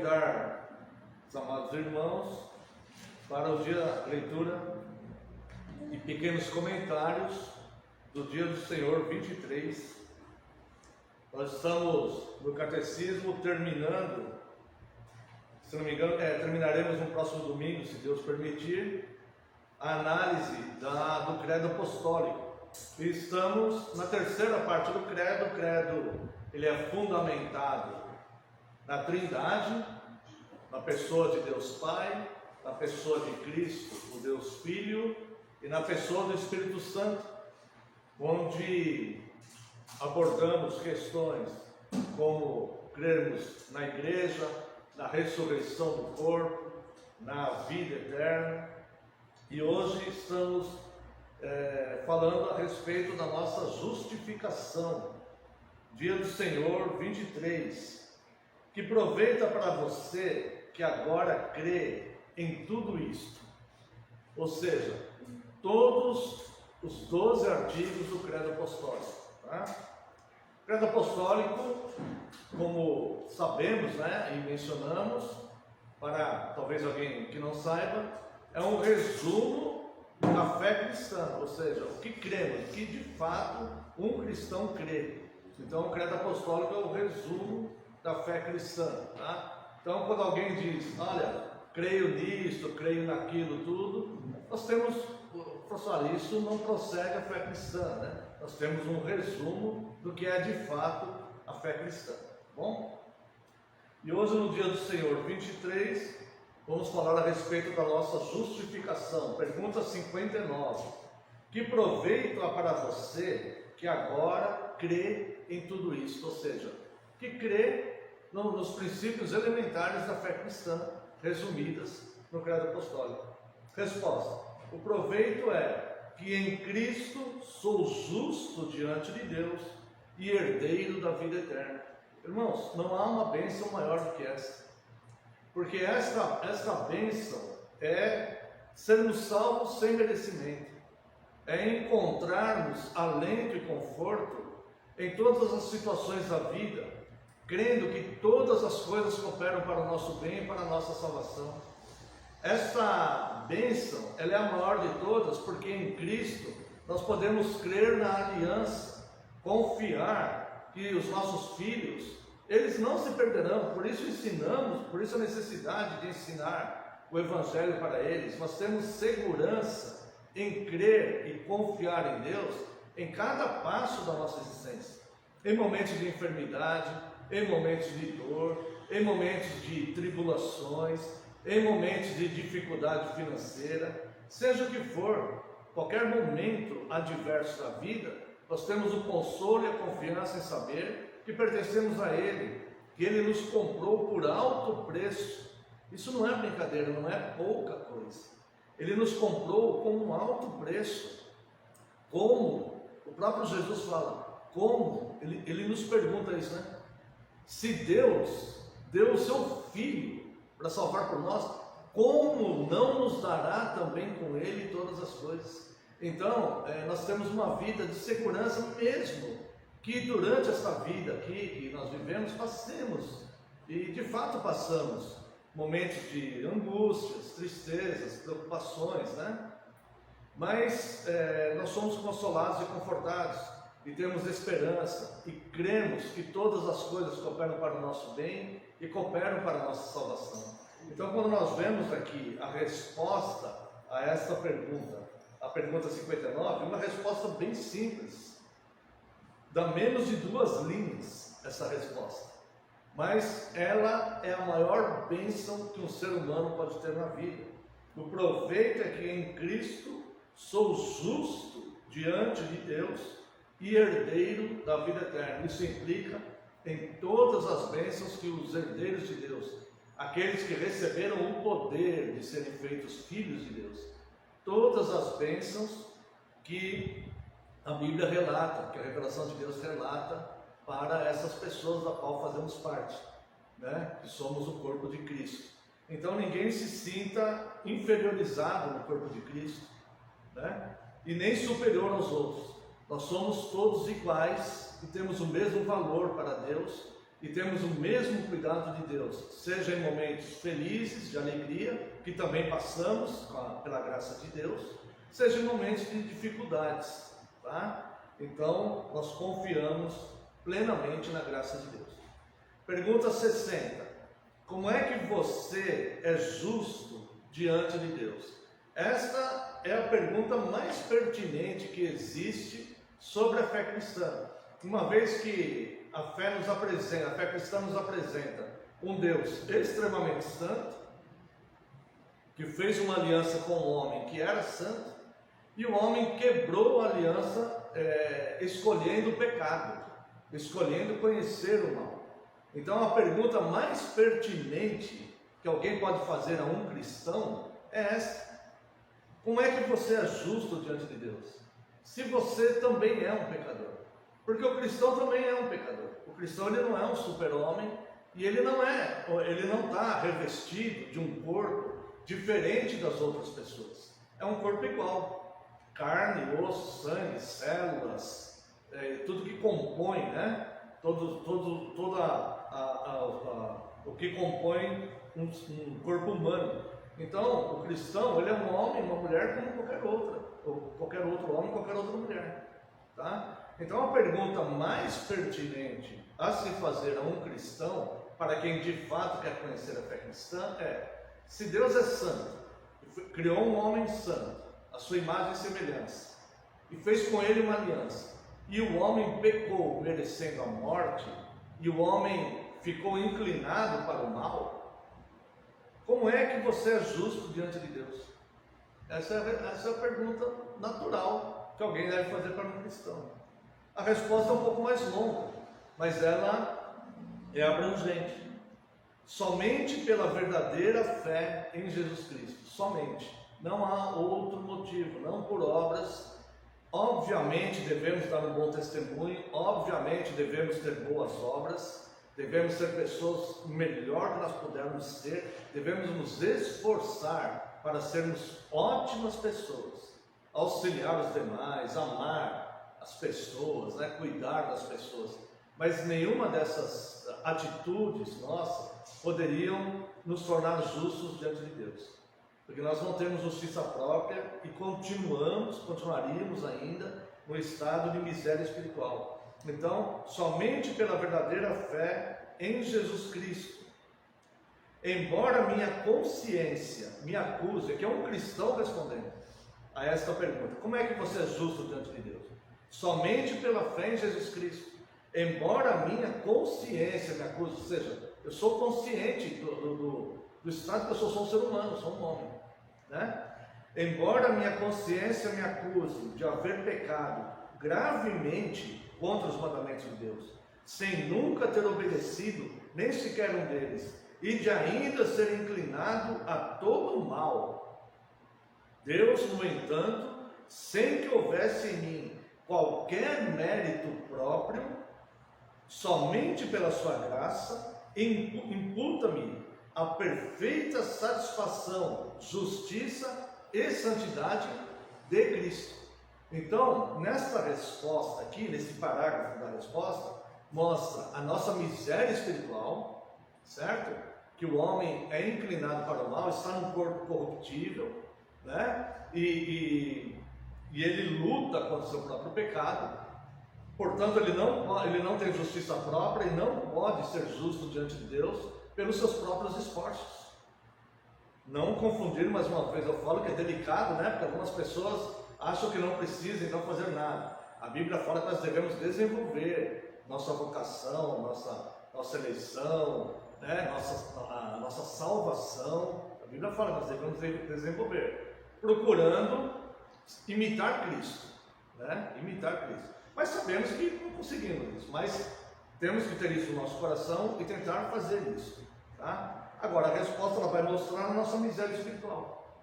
convidar os amados irmãos para o dia leitura e pequenos comentários do dia do Senhor 23. Nós estamos no catecismo terminando, se não me engano, terminaremos no próximo domingo, se Deus permitir, a análise do credo apostólico. E estamos na terceira parte do credo. O credo ele é fundamentado na Trindade, na pessoa de Deus Pai, na pessoa de Cristo, o Deus Filho, e na pessoa do Espírito Santo, onde abordamos questões como crermos na igreja, na ressurreição do corpo, na vida eterna. E hoje estamos falando a respeito da nossa justificação, dia do Senhor 23, que aproveita para você que agora crê em tudo isto, ou seja, todos os 12 artigos do credo apostólico. Tá? O credo apostólico, como sabemos, e mencionamos, para talvez alguém que não saiba, é um resumo da fé cristã, ou seja, o que cremos, o que de fato um cristão crê. Então o credo apostólico é o resumo da fé cristã. Tá? Então quando alguém diz, olha, creio nisto, creio naquilo, tudo, nós temos, olha, isso não prossegue a fé cristã, né? Nós temos um resumo do que é de fato a fé cristã. Bom? E hoje no dia do Senhor 23, vamos falar a respeito da nossa justificação. Pergunta 59. Que proveito há para você que agora crê em tudo isso? Ou seja, que crê nos princípios elementares da fé cristã, resumidas no credo apostólico. Resposta. O proveito é que em Cristo sou justo diante de Deus e herdeiro da vida eterna. Irmãos, não há uma bênção maior do que essa. Porque esta bênção é sermos salvos sem merecimento, é encontrarmos alento e conforto em todas as situações da vida, crendo que todas as coisas cooperam para o nosso bem e para a nossa salvação. Esta bênção, ela é a maior de todas, porque em Cristo nós podemos crer na aliança, confiar que os nossos filhos, eles não se perderão. Por isso ensinamos, por isso a necessidade de ensinar o Evangelho para eles. Nós temos segurança em crer e confiar em Deus em cada passo da nossa existência, em momentos de enfermidade, em momentos de dor, em momentos de tribulações, em momentos de dificuldade financeira, seja o que for, qualquer momento adverso da vida, nós temos o consolo e a confiança em saber que pertencemos a Ele, que Ele nos comprou por alto preço. Isso não é brincadeira, não é pouca coisa. Ele nos comprou com um alto preço. Como? O próprio Jesus fala, como? Ele nos pergunta isso, né? Se Deus deu o seu Filho para salvar por nós, como não nos dará também com Ele todas as coisas? Então, nós temos uma vida de segurança mesmo, que durante esta vida aqui que nós vivemos, passemos, e de fato passamos, momentos de angústias, tristezas, preocupações, né? Mas nós somos consolados e confortados, e temos esperança, e cremos que todas as coisas cooperam para o nosso bem e cooperam para a nossa salvação. Então, quando nós vemos aqui a resposta a esta pergunta, a pergunta 59, uma resposta bem simples, dá menos de 2 linhas essa resposta, mas ela é a maior bênção que um ser humano pode ter na vida. O proveito é que em Cristo sou justo diante de Deus e herdeiro da vida eterna. Isso implica em todas as bênçãos que os herdeiros de Deus, aqueles que receberam o poder de serem feitos filhos de Deus, todas as bênçãos que a Bíblia relata, que a revelação de Deus relata para essas pessoas da qual fazemos parte, né? Que somos o corpo de Cristo. Então ninguém se sinta inferiorizado no corpo de Cristo, né? E nem superior aos outros. Nós somos todos iguais e temos o mesmo valor para Deus e temos o mesmo cuidado de Deus, seja em momentos felizes, de alegria, que também passamos pela graça de Deus, seja em momentos de dificuldades, tá? Então, nós confiamos plenamente na graça de Deus. Pergunta 60. Como é que você é justo diante de Deus? Esta é a pergunta mais pertinente que existe sobre a fé cristã. Uma vez que a fé cristã nos apresenta um Deus extremamente santo, que fez uma aliança com o homem que era santo, e o homem quebrou a aliança escolhendo o pecado, escolhendo conhecer o mal. Então a pergunta mais pertinente que alguém pode fazer a um cristão é essa: como é que você é justo diante de Deus, se você também é um pecador? Porque o cristão também é um pecador. O cristão, ele não é um super-homem, e ele não está revestido de um corpo diferente das outras pessoas. É um corpo igual: carne, osso, sangue, células, tudo que compõe, né? O que compõe um corpo humano. Então, o cristão, ele é um homem, uma mulher como qualquer outra, ou qualquer outro homem, qualquer outra mulher, tá? Então, a pergunta mais pertinente a se fazer a um cristão, para quem de fato quer conhecer a fé cristã, é: se Deus é santo, criou um homem santo, a sua imagem e semelhança, e fez com ele uma aliança, e o homem pecou merecendo a morte, e o homem ficou inclinado para o mal, como é que você é justo diante de Deus? Essa é a pergunta natural que alguém deve fazer para um cristão. A resposta é um pouco mais longa, mas ela é abrangente. Somente pela verdadeira fé em Jesus Cristo, somente. Não há outro motivo, não por obras. Obviamente devemos dar um bom testemunho, obviamente devemos ter boas obras, devemos ser pessoas melhor que nós pudermos ser, devemos nos esforçar para sermos ótimas pessoas, auxiliar os demais, amar as pessoas, né? Cuidar das pessoas. Mas nenhuma dessas atitudes nossas poderiam nos tornar justos diante de Deus, porque nós não temos justiça própria e continuaríamos ainda no estado de miséria espiritual. Então, somente pela verdadeira fé em Jesus Cristo, embora minha consciência me acuse, que é um cristão respondendo a esta pergunta: como é que você é justo diante de Deus? Somente pela fé em Jesus Cristo, embora a minha consciência me acuse, ou seja, eu sou consciente do estado que eu sou um ser humano, sou um homem, né? Embora a minha consciência me acuse de haver pecado gravemente contra os mandamentos de Deus, sem nunca ter obedecido nem sequer um deles, e de ainda ser inclinado a todo o mal, Deus, no entanto, sem que houvesse em mim qualquer mérito próprio, somente pela sua graça, imputa-me a perfeita satisfação, justiça e santidade de Cristo. Então, nesta resposta aqui, nesse parágrafo da resposta, mostra a nossa miséria espiritual, certo? Que o homem é inclinado para o mal, está num corpo corruptível, né? E ele luta contra o seu próprio pecado. Portanto, ele não tem justiça própria e não pode ser justo diante de Deus pelos seus próprios esforços. Não confundir, mais uma vez eu falo que é delicado, né? Porque algumas pessoas acham que não precisam então fazer nada. A Bíblia fala que nós devemos desenvolver nossa vocação, nossa eleição, né? nossa salvação. A Bíblia fala que nós devemos desenvolver, procurando imitar Cristo, né? Imitar Cristo. Mas sabemos que não conseguimos isso, mas temos que ter isso no nosso coração e tentar fazer isso, tá? Agora, a resposta ela vai mostrar a nossa miséria espiritual,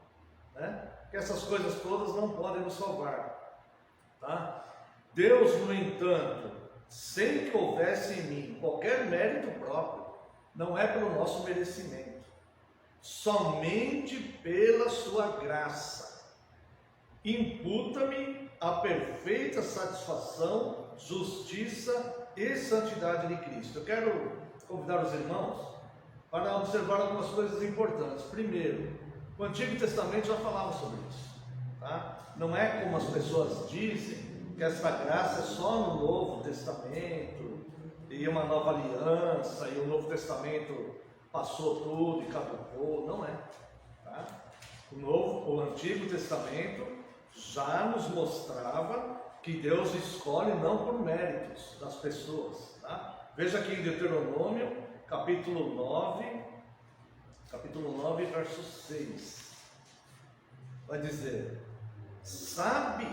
né? Que essas coisas todas não podem nos salvar, tá? Deus, no entanto, sem que houvesse em mim qualquer mérito próprio, não é pelo nosso merecimento, somente pela sua graça, imputa-me a perfeita satisfação, justiça e santidade de Cristo. Eu quero convidar os irmãos para observar algumas coisas importantes. Primeiro, o Antigo Testamento já falava sobre isso, tá? Não é como as pessoas dizem, que essa graça é só no Novo Testamento, e uma nova aliança, e o Novo Testamento passou tudo e caducou. Não é, tá? O Antigo Testamento já nos mostrava que Deus escolhe não por méritos das pessoas, tá? Veja aqui em Deuteronômio, capítulo 9, verso 6, vai dizer: sabe,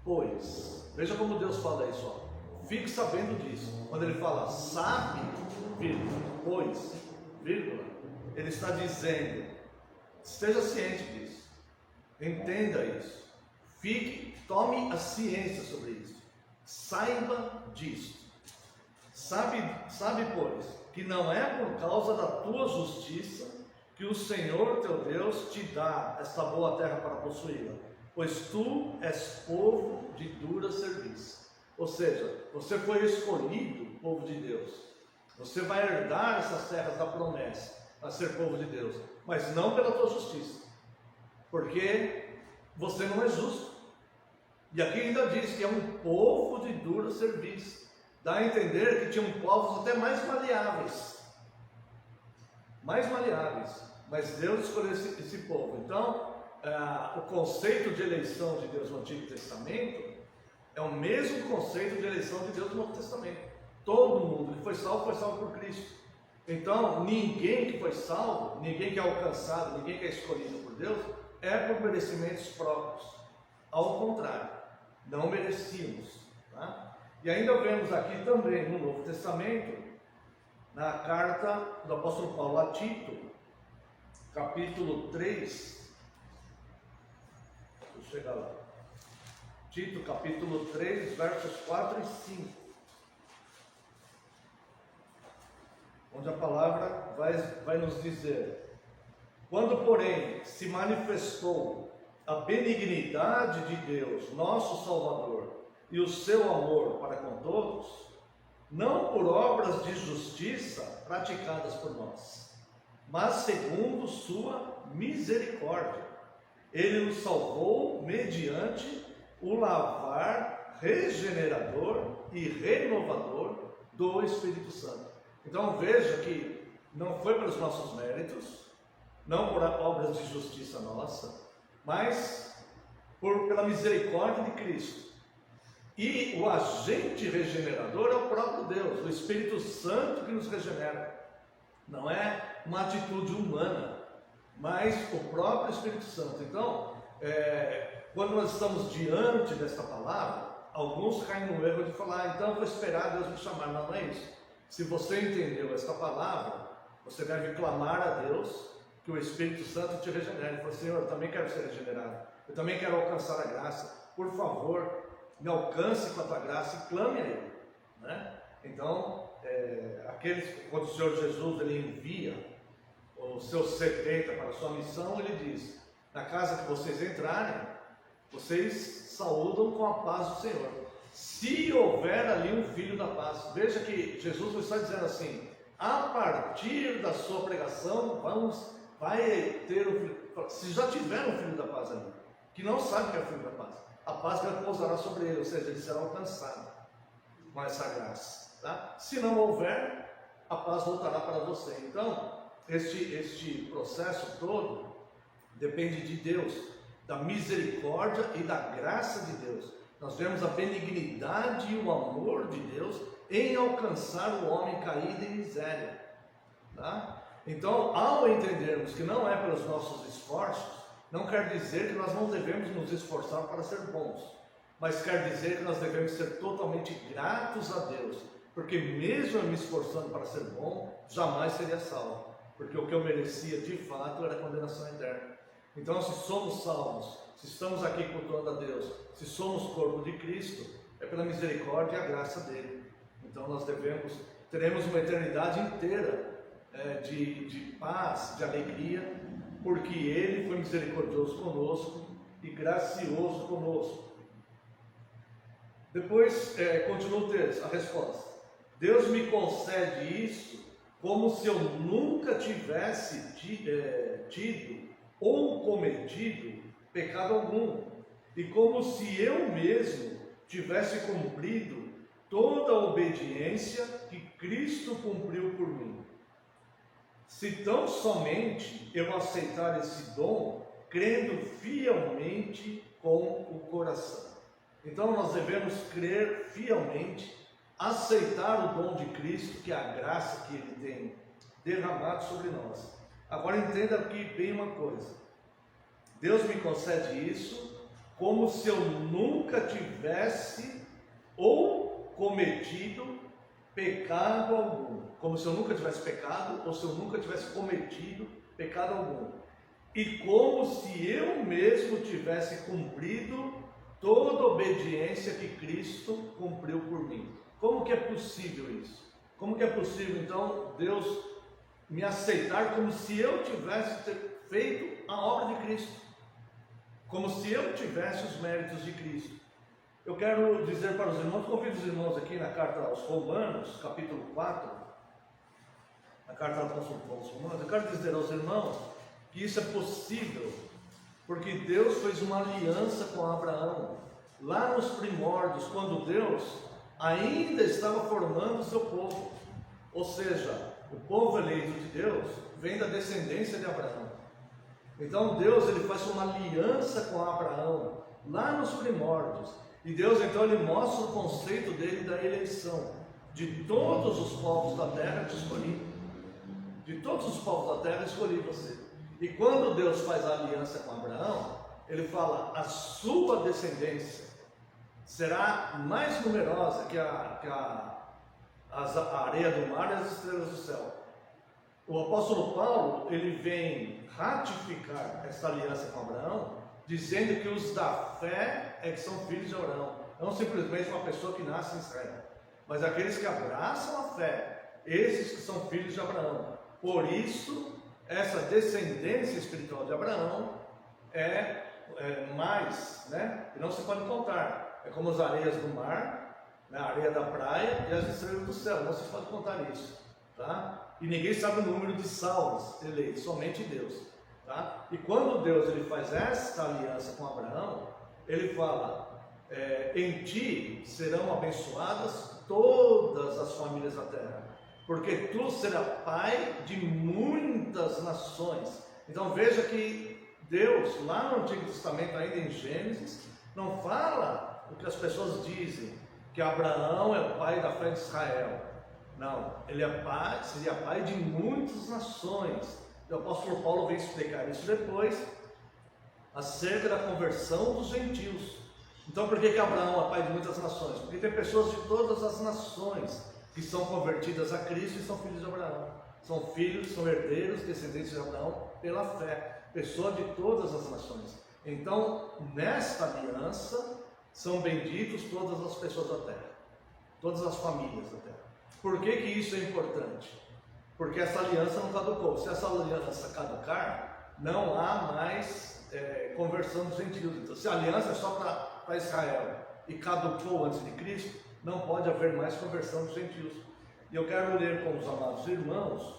pois, veja como Deus fala isso, ó. Fique sabendo disso. Quando ele fala sabe, vírgula, pois, vírgula, ele está dizendo, esteja ciente disso, entenda isso, tome a ciência sobre isso, saiba disso. Sabe, pois, que não é por causa da tua justiça que o Senhor teu Deus te dá esta boa terra para possuí-la, pois tu és povo de dura serviço. Ou seja, você foi escolhido, povo de Deus. Você vai herdar essas terras da promessa, a ser povo de Deus, mas não pela tua justiça, porque você não é justo. E aqui ainda diz que é um povo de dura serviço. Dá a entender que tinham povos até mais maleáveis, mas Deus escolheu esse povo. Então, o conceito de eleição de Deus no Antigo Testamento é o mesmo conceito de eleição de Deus no Novo Testamento. Todo mundo que foi salvo por Cristo. Então, ninguém que foi salvo, ninguém que é alcançado, ninguém que é escolhido por Deus, é por merecimentos próprios. Ao contrário, não merecíamos, tá? E ainda vemos aqui também no Novo Testamento, na carta do apóstolo Paulo a Tito, capítulo 3, vou chegar lá, Tito capítulo 3, versos 4 e 5, onde a palavra vai nos dizer: quando porém se manifestou a benignidade de Deus, nosso Salvador, e o seu amor para com todos, não por obras de justiça praticadas por nós, mas segundo sua misericórdia, ele nos salvou mediante o lavar regenerador e renovador do Espírito Santo. Então veja que não foi pelos nossos méritos, não por obras de justiça nossa, mas pela misericórdia de Cristo. E o agente regenerador é o próprio Deus, o Espírito Santo que nos regenera. Não é uma atitude humana, mas o próprio Espírito Santo. Então, quando nós estamos diante desta palavra, alguns caem no erro de falar: então eu vou esperar Deus me chamar. Não, não é isso. Se você entendeu esta palavra, você deve clamar a Deus que o Espírito Santo te regenere. Fala: Senhor, eu também quero ser regenerado, eu também quero alcançar a graça, por favor, me alcance com a tua graça, e clame a Ele, né? Então, quando o Senhor Jesus ele envia os seus 70 para a sua missão, ele diz: na casa que vocês entrarem, vocês saúdam com a paz do Senhor, se houver ali um filho da paz. Veja que Jesus não está dizendo assim: a partir da sua pregação vai ter um filho. Se já tiver um filho da paz ali, que não sabe que é o filho da paz, a paz repousará sobre ele, ou seja, ele será alcançado com essa graça, tá? Se não houver, a paz voltará para você. Então, este processo todo depende de Deus, da misericórdia e da graça de Deus. Nós vemos a benignidade e o amor de Deus em alcançar o homem caído em miséria, tá? Então, ao entendermos que não é pelos nossos esforços, não quer dizer que nós não devemos nos esforçar para ser bons, mas quer dizer que nós devemos ser totalmente gratos a Deus, porque mesmo eu me esforçando para ser bom, jamais seria salvo, porque o que eu merecia de fato era a condenação eterna. Então, se somos salvos, se estamos aqui cultuando a Deus, se somos corpo de Cristo, é pela misericórdia e a graça dele. Então nós teremos uma eternidade inteira de paz, de alegria, porque Ele foi misericordioso conosco e gracioso conosco. Depois, continua o texto, a resposta: Deus me concede isso como se eu nunca tivesse tido ou cometido pecado algum, e como se eu mesmo tivesse cumprido toda a obediência que Cristo cumpriu por mim. Se tão somente eu aceitar esse dom, crendo fielmente com o coração. Então nós devemos crer fielmente, aceitar o dom de Cristo, que é a graça que Ele tem derramado sobre nós. Agora entenda aqui bem uma coisa: Deus me concede isso como se eu nunca tivesse ou cometido pecado algum, como se eu nunca tivesse pecado ou se eu nunca tivesse cometido pecado algum, e como se eu mesmo tivesse cumprido toda a obediência que Cristo cumpriu por mim. Como que é possível isso? Como que é possível então Deus me aceitar como se eu tivesse feito a obra de Cristo, como se eu tivesse os méritos de Cristo? Eu quero dizer para os irmãos, convido os irmãos aqui na carta aos Romanos, capítulo 4, na carta aos Romanos, eu quero dizer aos irmãos que isso é possível, porque Deus fez uma aliança com Abraão, lá nos primórdios, quando Deus ainda estava formando o seu povo, ou seja, o povo eleito de Deus vem da descendência de Abraão. Então Deus ele faz uma aliança com Abraão, lá nos primórdios, e Deus então ele mostra o conceito dele da eleição. De todos os povos da terra te escolhi, de todos os povos da terra escolhi você. E quando Deus faz a aliança com Abraão, ele fala: a sua descendência será mais numerosa que a areia do mar e as estrelas do céu. O apóstolo Paulo ele vem ratificar essa aliança com Abraão, dizendo que os da fé é que são filhos de Abraão, não simplesmente uma pessoa que nasce em Israel, mas aqueles que abraçam a fé, esses que são filhos de Abraão. Por isso, essa descendência espiritual de Abraão é mais, né? E não se pode contar. É como as areias do mar, né? A areia da praia e as estrelas do céu. Não se pode contar isso, tá? E ninguém sabe o número de salvos eleitos, somente Deus, tá? E quando Deus ele faz essa aliança com Abraão, ele fala: em ti serão abençoadas todas as famílias da terra, porque tu serás pai de muitas nações. Então veja que Deus, lá no Antigo Testamento, ainda em Gênesis, não fala o que as pessoas dizem, que Abraão é o pai da fé de Israel. Não, ele seria pai de muitas nações. O apóstolo Paulo vem explicar isso depois, acerca da conversão dos gentios. Então por que Abraão é pai de muitas nações? Porque tem pessoas de todas as nações que são convertidas a Cristo e são filhos de Abraão. São filhos, são herdeiros, descendentes de Abraão pela fé. Pessoas de todas as nações. Então, nesta aliança, são benditos todas as pessoas da terra. Todas as famílias da terra. Por que isso é importante? Porque essa aliança não caducou. Se essa aliança caducar, não há mais conversão dos gentios. Então, se a aliança é só para Israel e caducou antes de Cristo, não pode haver mais conversão dos gentios. E eu quero ler com os amados irmãos,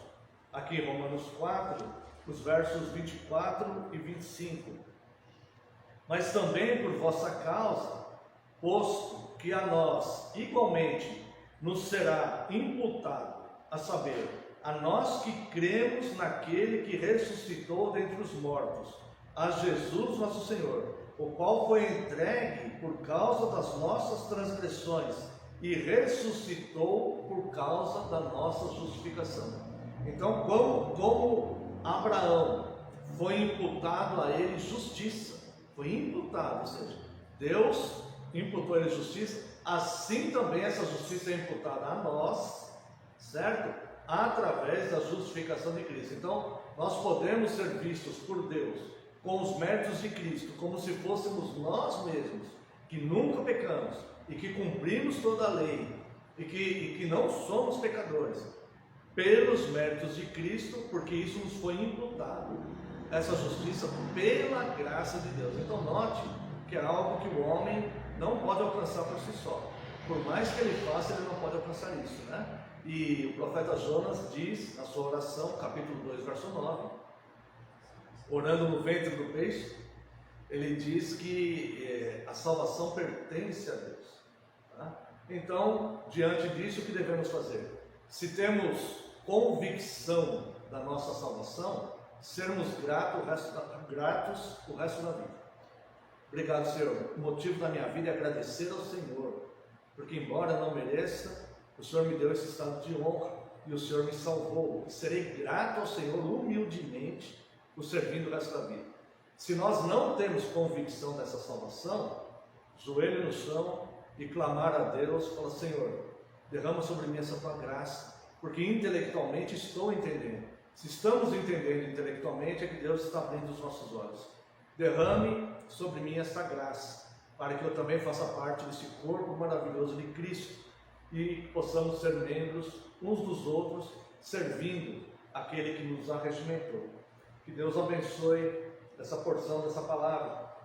aqui em Romanos 4, os versos 24 e 25. Mas também por vossa causa, posto que a nós igualmente nos será imputado, a saber, a nós que cremos naquele que ressuscitou dentre os mortos, a Jesus nosso Senhor, o qual foi entregue por causa das nossas transgressões e ressuscitou por causa da nossa justificação. Então, como Abraão foi imputado a ele justiça, foi imputado, ou seja, Deus imputou a ele justiça, assim também essa justiça é imputada a nós, certo? Através da justificação de Cristo. Então, nós podemos ser vistos por Deus com os méritos de Cristo, como se fôssemos nós mesmos, que nunca pecamos e que cumprimos toda a lei e que não somos pecadores, pelos méritos de Cristo, porque isso nos foi imputado, essa justiça pela graça de Deus. Então note que é algo que o homem não pode alcançar por si só. Por mais que ele faça, ele não pode alcançar isso, né? E o profeta Jonas diz na sua oração, capítulo 2, verso 9, orando no ventre do peixe, ele diz que a salvação pertence a Deus. Tá? Então, diante disso, o que devemos fazer? Se temos convicção da nossa salvação, sermos gratos o resto da vida. Obrigado, Senhor. O motivo da minha vida é agradecer ao Senhor, porque embora não mereça, o Senhor me deu esse estado de honra e o Senhor me salvou. Serei grato ao Senhor humildemente, o servindo o resto da vida. Se nós não temos convicção dessa salvação, joelho no chão e clamar a Deus, fala: Senhor, derrama sobre mim essa tua graça, porque intelectualmente estou entendendo. Se estamos entendendo intelectualmente, é que Deus está abrindo os nossos olhos. Derrame sobre mim esta graça, para que eu também faça parte desse corpo maravilhoso de Cristo e possamos ser membros uns dos outros, servindo aquele que nos arregimentou. Que Deus abençoe essa porção dessa palavra